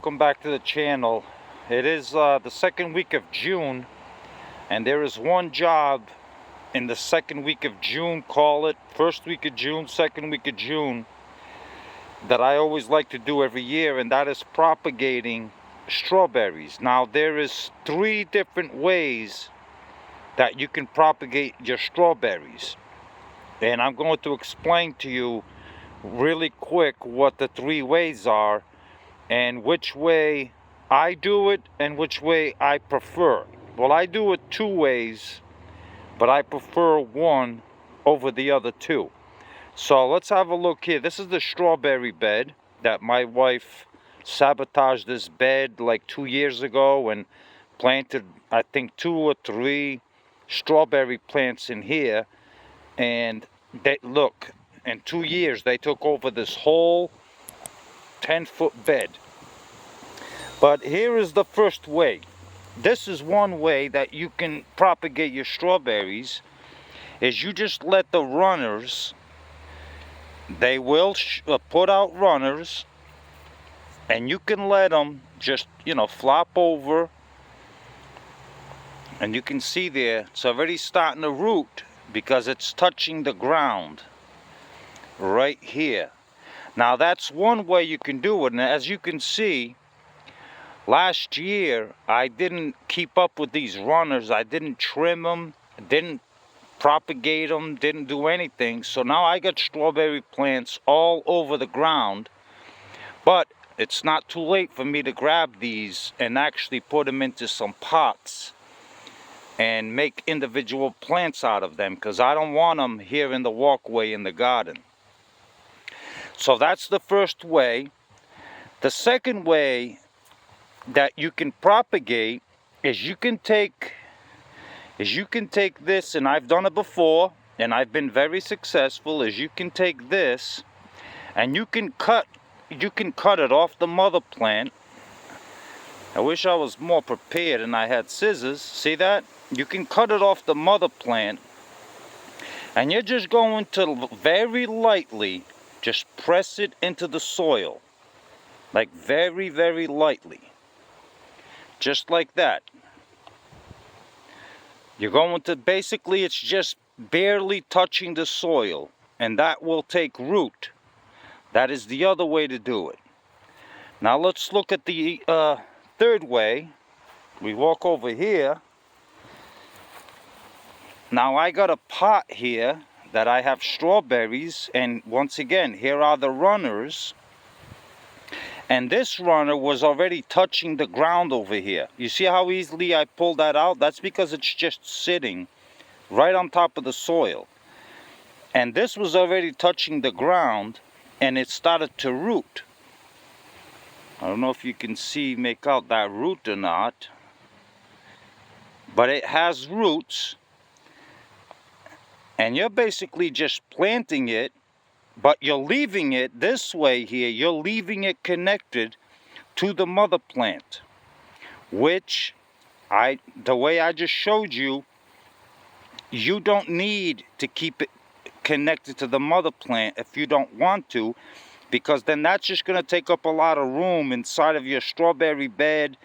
welcome back to the channel. It is the second week of June, and there is one job in the second week of June, call it first week of June, second week of June, that I always like to do every year, and that is propagating strawberries. Now there is 3 different ways that you can propagate your strawberries, and I'm going to explain to you really quick what the 3 ways are and which way I do it and which way I prefer. Well, I do it 2 ways, but I prefer one over the other 2. So let's have a look here. This is the strawberry bed that my wife sabotaged this bed like 2 years ago and planted, I think, 2 or 3 strawberry plants in here. And they, look, in 2 years they took over this whole 10-foot bed. But here is the first way. This is one way that you can propagate your strawberries, is you just let the runners, they will put out runners, and you can let them just, flop over, and you can see there it's already starting to root because it's touching the ground right here. Now that's one way you can do it, and as you can see, last year I didn't keep up with these runners. I didn't trim them, didn't propagate them, didn't do anything. So now I got strawberry plants all over the ground. But it's not too late for me to grab these and actually put them into some pots and make individual plants out of them, because I don't want them here in the walkway in the garden. So that's the first way. The second way that you can propagate is you can take this, and I've done it before and I've been very successful, is you can take this and you can cut it off the mother plant. I wish I was more prepared and I had scissors. See that? You can cut it off the mother plant, and you're just going to very lightly just press it into the soil, like very, very lightly, just like that. You're going to, basically it's just barely touching the soil, and that will take root. That is the other way to do it. Now let's look at the third way. We walk over here. Now I got a pot here that I have strawberries, and once again, here are the runners. And this runner was already touching the ground over here. You see how easily I pulled that out? That's because it's just sitting right on top of the soil. And this was already touching the ground, and it started to root. I don't know if you can make out that root or not, but it has roots. And you're basically just planting it, but you're leaving it this way here. You're leaving it connected to the mother plant, which the way I just showed you, you don't need to keep it connected to the mother plant if you don't want to, because then that's just going to take up a lot of room inside of your strawberry bed,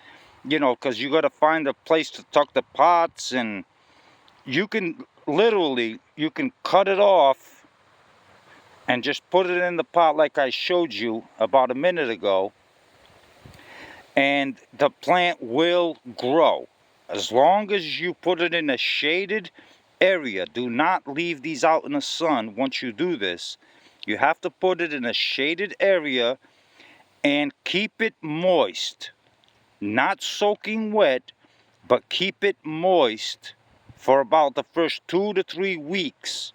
because you got to find a place to tuck the pots. And you can literally, you can cut it off and just put it in the pot like I showed you about a minute ago, and the plant will grow. As long as you put it in a shaded area. Do not leave these out in the sun. Once you do this, you have to put it in a shaded area and keep it moist. Not soaking wet, but keep it moist for about the first 2 to 3 weeks.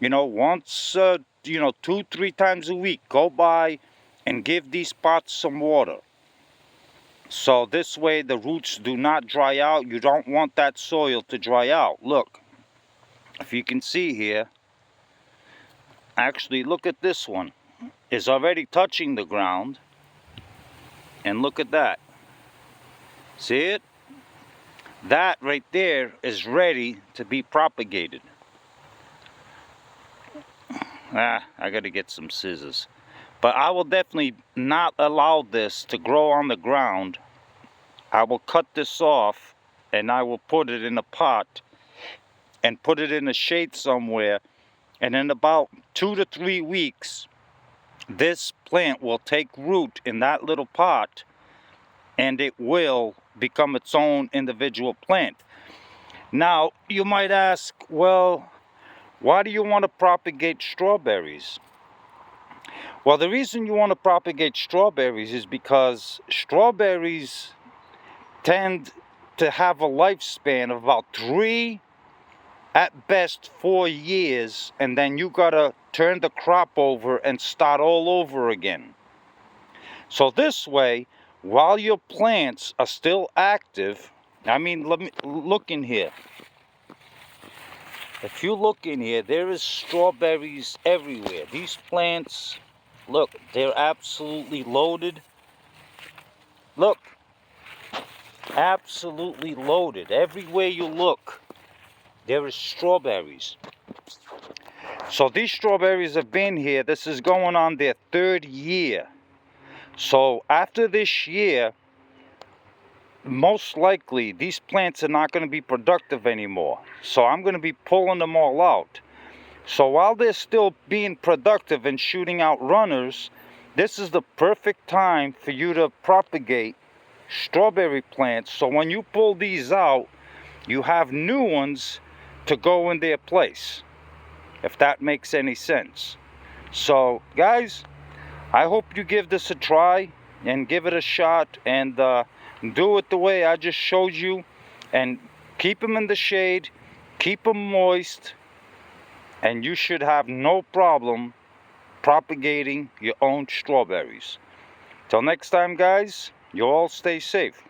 Once 2-3 times a week, go by and give these pots some water. So this way the roots do not dry out. You don't want that soil to dry out. Look, if you can see here, actually look at this one. It's already touching the ground. And look at that. See it? That right there is ready to be propagated. I gotta get some scissors. But I will definitely not allow this to grow on the ground. I will cut this off and I will put it in a pot and put it in the shade somewhere, and in about 2 to 3 weeks this plant will take root in that little pot and it will become its own individual plant. Now you might ask, well, why do you want to propagate strawberries? Well, the reason you want to propagate strawberries is because strawberries tend to have a lifespan of about 3, at best 4 years, and then you gotta turn the crop over and start all over again. So this way, while your plants are still active, I mean, let me look in here. If you look in here, there is strawberries everywhere. These plants, look, they're absolutely loaded. Look, absolutely loaded. Everywhere you look, there is strawberries. So these strawberries have been here. This is going on their 3rd year. So after this year, most likely these plants are not going to be productive anymore. So I'm going to be pulling them all out. So while they're still being productive and shooting out runners, this is the perfect time for you to propagate strawberry plants. So when you pull these out, you have new ones to go in their place, if that makes any sense. So guys, I hope you give this a try and give it a shot, and do it the way I just showed you, and keep them in the shade, keep them moist, and you should have no problem propagating your own strawberries. Till next time guys, you all stay safe.